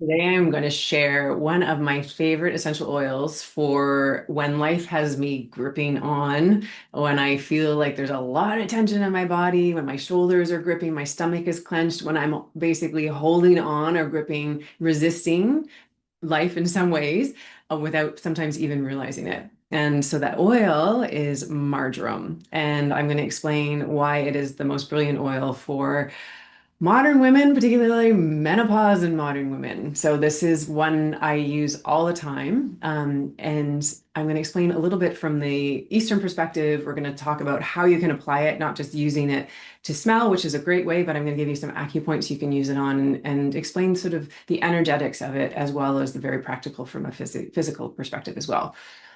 Today I'm going to share one of my favorite essential oils for when life has me gripping on, when I feel like there's a lot of tension in my body, when my shoulders are gripping, my stomach is clenched, when I'm basically holding on or gripping, resisting life in some ways, without sometimes even realizing it. And so that oil is marjoram. And I'm going to explain why it is the most brilliant oil for modern women, particularly menopause and modern women. So this is one I use all the time. And I'm going to explain a little bit from the Eastern perspective. We're going to talk about how you can apply it, not just using it to smell, which is a great way, but I'm going to give you some acupoints you can use it on and explain sort of the energetics of it, as well as the very practical from a physical perspective as well.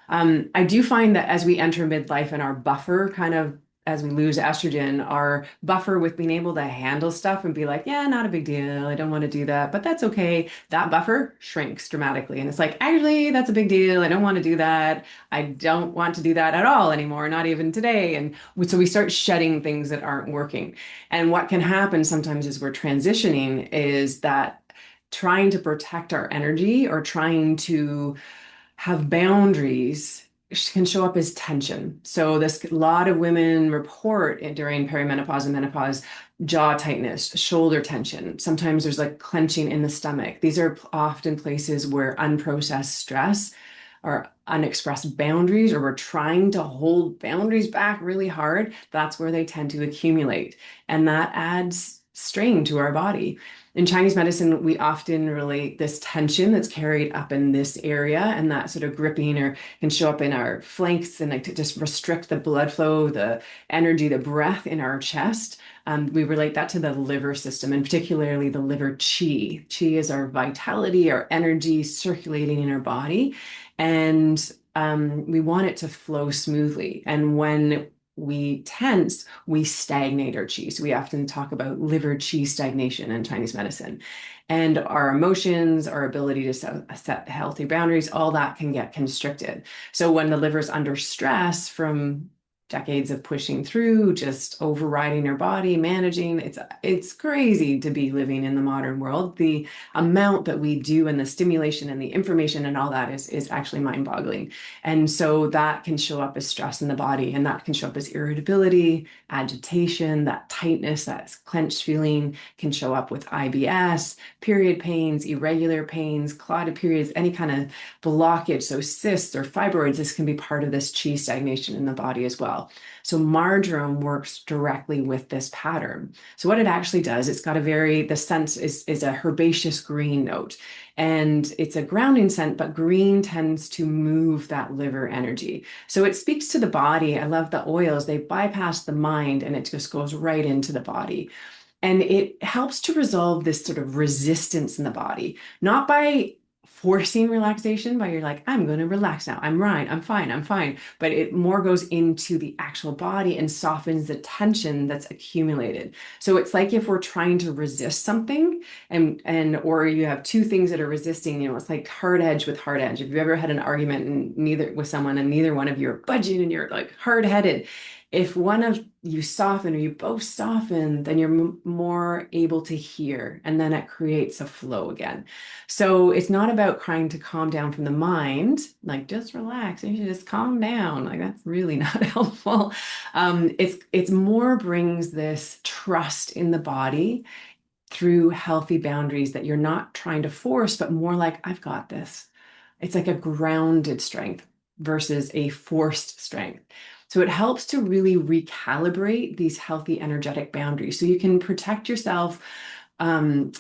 I do find that as we enter midlife and our buffer kind of as we lose estrogen, our buffer with being able to handle stuff and be like, yeah, not a big deal. I don't want to do that, but that's okay. That buffer shrinks dramatically. And it's like, actually, that's a big deal. I don't want to do that. I don't want to do that at all anymore, not even today. And so we start shedding things that aren't working. And what can happen sometimes as we're transitioning is that trying to protect our energy or trying to have boundaries can show up as tension. So this a lot of women report during perimenopause and menopause jaw tightness, shoulder tension. Sometimes there's like clenching in the stomach. These are often places where unprocessed stress or unexpressed boundaries, or we're trying to hold boundaries back really hard. That's where they tend to accumulate. And that adds strain to our body. In Chinese medicine, we often relate this tension that's carried up in this area, and that sort of gripping or can show up in our flanks and like to just restrict the blood flow, the energy, the breath in our chest. We relate that to the liver system, and particularly the liver qi. Qi is our vitality, our energy circulating in our body, and we want it to flow smoothly. And when we tense, we stagnate our chi. So we often talk about liver chi stagnation in Chinese medicine. And our emotions, our ability to set healthy boundaries, all that can get constricted. So when the liver's under stress from decades of pushing through, just overriding our body, managing, it's crazy to be living in the modern world. The amount that we do and the stimulation and the information and all that is actually mind-boggling. And so that can show up as stress in the body, and that can show up as irritability, agitation, that tightness, that clenched feeling can show up with IBS, period pains, irregular pains, clotted periods, any kind of blockage. So cysts or fibroids, this can be part of this chi stagnation in the body as well. So marjoram works directly with this pattern. So what it actually does, it's got the scent is a herbaceous green note. And it's a grounding scent, but green tends to move that liver energy. So it speaks to the body. I love the oils. They bypass the mind and it just goes right into the body. And it helps to resolve this sort of resistance in the body, not by forcing relaxation, by you're like, I'm going to relax now. I'm right. I'm fine. I'm fine. But it more goes into the actual body and softens the tension that's accumulated. So it's like if we're trying to resist something and or you have two things that are resisting, it's like hard edge with hard edge. If you've ever had an argument and neither with someone and neither one of you are budging and you're like hard-headed, if one of you soften or you both soften, then you're more able to hear, and then it creates a flow again. So it's not about trying to calm down from the mind, like just relax, you should just calm down. Like that's really not helpful. It's more brings this trust in the body through healthy boundaries that you're not trying to force, but more like, I've got this. It's like a grounded strength versus a forced strength. So it helps to really recalibrate these healthy energetic boundaries so you can protect yourself um,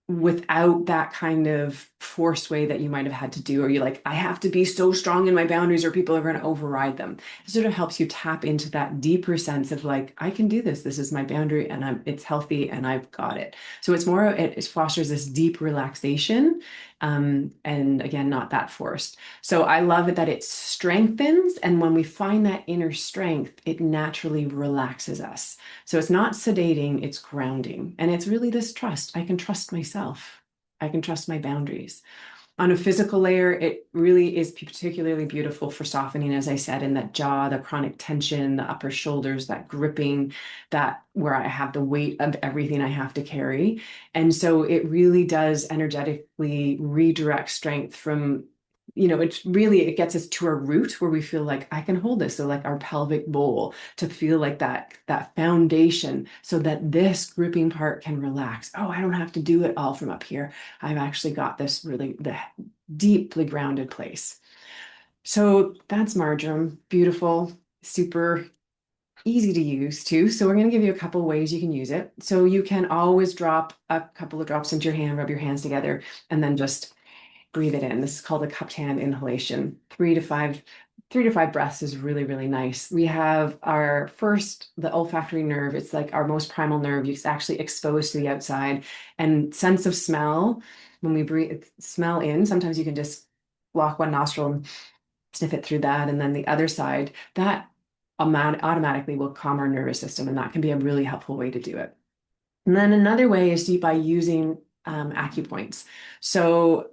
without that kind of forced way that you might have had to do, or you're like, I have to be so strong in my boundaries or people are going to override them. It sort of helps you tap into that deeper sense of like, I can do this. This is my boundary and it's healthy and I've got it. So it fosters this deep relaxation. And again, not that forced. So I love it that it strengthens. And when we find that inner strength, it naturally relaxes us. So it's not sedating, it's grounding. And it's really this trust. I can trust myself. I can trust my boundaries. On a physical layer, it really is particularly beautiful for softening, as I said, in that jaw, the chronic tension, the upper shoulders, that gripping, that where I have the weight of everything I have to carry. And so it really does energetically redirect strength from, it's really, it gets us to a root where we feel like I can hold this. So like our pelvic bowl to feel like that foundation so that this gripping part can relax. Oh, I don't have to do it all from up here. I've actually got this really the deeply grounded place. So that's marjoram, beautiful, super easy to use too. So we're going to give you a couple ways you can use it. So you can always drop a couple of drops into your hand, rub your hands together, and then just breathe it in. This is called a cupped hand inhalation. 3 to 5 breaths is really, really nice. We have our first, the olfactory nerve. It's like our most primal nerve. It's actually exposed to the outside, and sense of smell. When we breathe, smell in, sometimes you can just block one nostril and sniff it through that. And then the other side, that automatically will calm our nervous system. And that can be a really helpful way to do it. And then another way is by using acupoints. So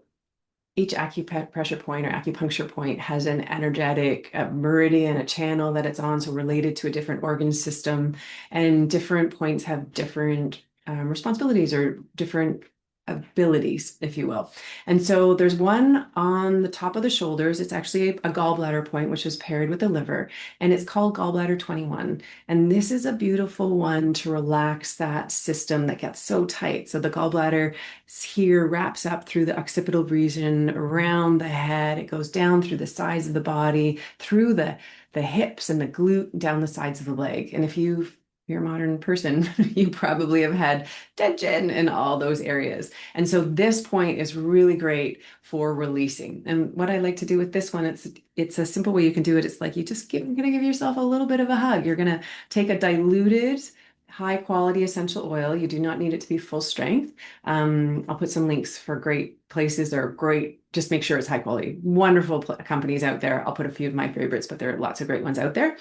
each acupressure point or acupuncture point has an energetic meridian, a channel that it's on, so related to a different organ system. And different points have different responsibilities or different abilities, if you will. And so there's one on the top of the shoulders. It's actually a gallbladder point, which is paired with the liver, and it's called gallbladder 21. And this is a beautiful one to relax that system that gets so tight. So the gallbladder here wraps up through the occipital region, around the head. It goes down through the sides of the body, through the hips and the glute, down the sides of the leg. And if you're a modern person, you probably have had tension in all those areas. And so this point is really great for releasing. And what I like to do with this one, it's a simple way you can do it. It's like you're gonna give yourself a little bit of a hug. You're gonna take a diluted high quality essential oil. You do not need it to be full strength. I'll put some links for great places or great, just make sure it's high quality. Wonderful companies out there. I'll put a few of my favorites, but there are lots of great ones out there.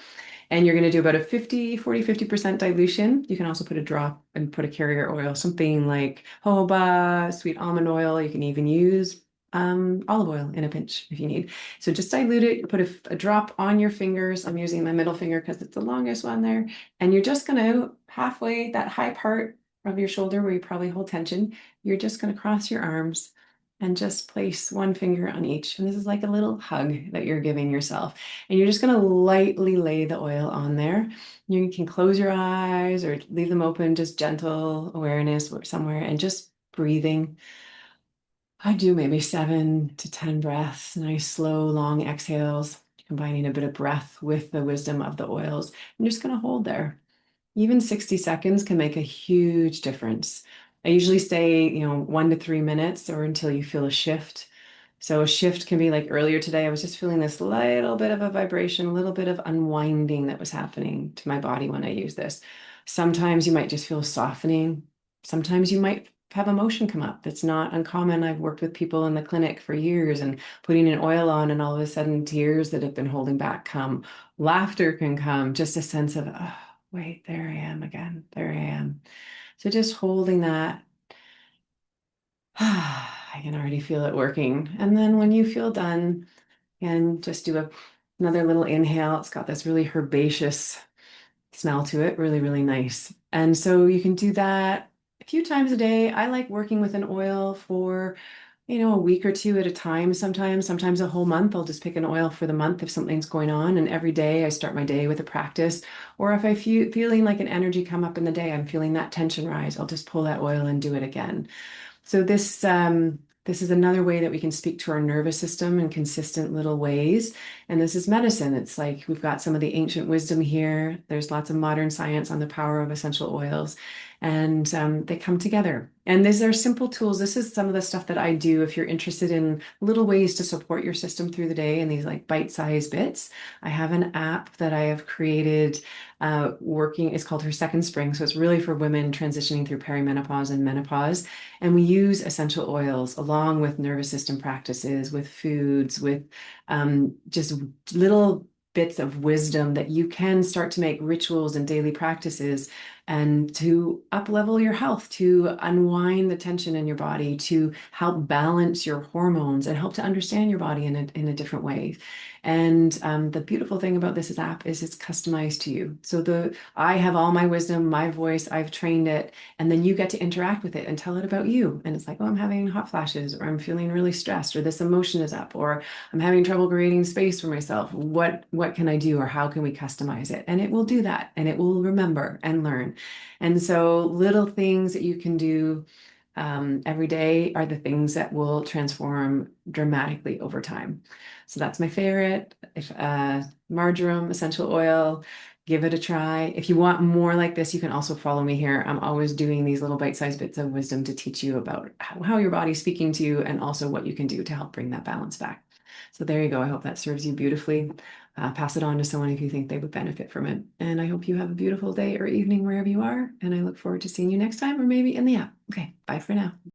And you're going to do about a 50% dilution. You can also put a drop and put a carrier oil, something like jojoba, sweet almond oil. You can even use olive oil in a pinch if you need. So just dilute it, put a drop on your fingers. I'm using my middle finger because it's the longest one there. And you're just going to halfway, that high part of your shoulder where you probably hold tension, you're just going to cross your arms and just place one finger on each. And this is like a little hug that you're giving yourself. And you're just going to lightly lay the oil on there. You can close your eyes or leave them open, just gentle awareness somewhere and just breathing. I do maybe 7 to 10 breaths, nice, slow, long exhales, combining a bit of breath with the wisdom of the oils. I'm just going to hold there. Even 60 seconds can make a huge difference. I usually stay, 1 to 3 minutes or until you feel a shift. So a shift can be like earlier today, I was just feeling this little bit of a vibration, a little bit of unwinding that was happening to my body when I use this. Sometimes you might just feel softening. Sometimes you might have emotion come up. It's not uncommon. I've worked with people in the clinic for years and putting an oil on, and all of a sudden tears that have been holding back come. Laughter can come, just a sense of, oh, wait, there I am again. There I am. So just holding that. I can already feel it working. And then when you feel done, and just do another little inhale. It's got this really herbaceous smell to it, really, really nice. And so you can do that a few times a day. I like working with an oil for, a week or two at a time. Sometimes a whole month. I'll just pick an oil for the month if something's going on. And every day I start my day with a practice. Or if I feeling like an energy come up in the day, I'm feeling that tension rise, I'll just pull that oil and do it again. So this is another way that we can speak to our nervous system in consistent little ways. And this is medicine. It's like we've got some of the ancient wisdom here. There's lots of modern science on the power of essential oils, and they come together. And these are simple tools. This is some of the stuff that I do if you're interested in little ways to support your system through the day and these like bite-sized bits. I have an app that I have created working. It's called Her Second Spring. So it's really for women transitioning through perimenopause and menopause. And we use essential oils along with nervous system practices, with foods, with just little bits of wisdom that you can start to make rituals and daily practices and to up level your health, to unwind the tension in your body, to help balance your hormones and help to understand your body in a different way. And the beautiful thing about this app is it's customized to you. So I have all my wisdom, my voice, I've trained it, and then you get to interact with it and tell it about you. And it's like, oh, I'm having hot flashes, or I'm feeling really stressed, or this emotion is up, or I'm having trouble creating space for myself. What can I do, or how can we customize it? And it will do that, and it will remember and learn. And so little things that you can do every day are the things that will transform dramatically over time. So that's my favorite. If Marjoram essential oil, give it a try. If you want more like this, you can also follow me here. I'm always doing these little bite-sized bits of wisdom to teach you about how your body's speaking to you and also what you can do to help bring that balance back. So there you go. I hope that serves you beautifully. Pass it on to someone if you think they would benefit from it. And I hope you have a beautiful day or evening wherever you are. And I look forward to seeing you next time or maybe in the app. Okay, bye for now.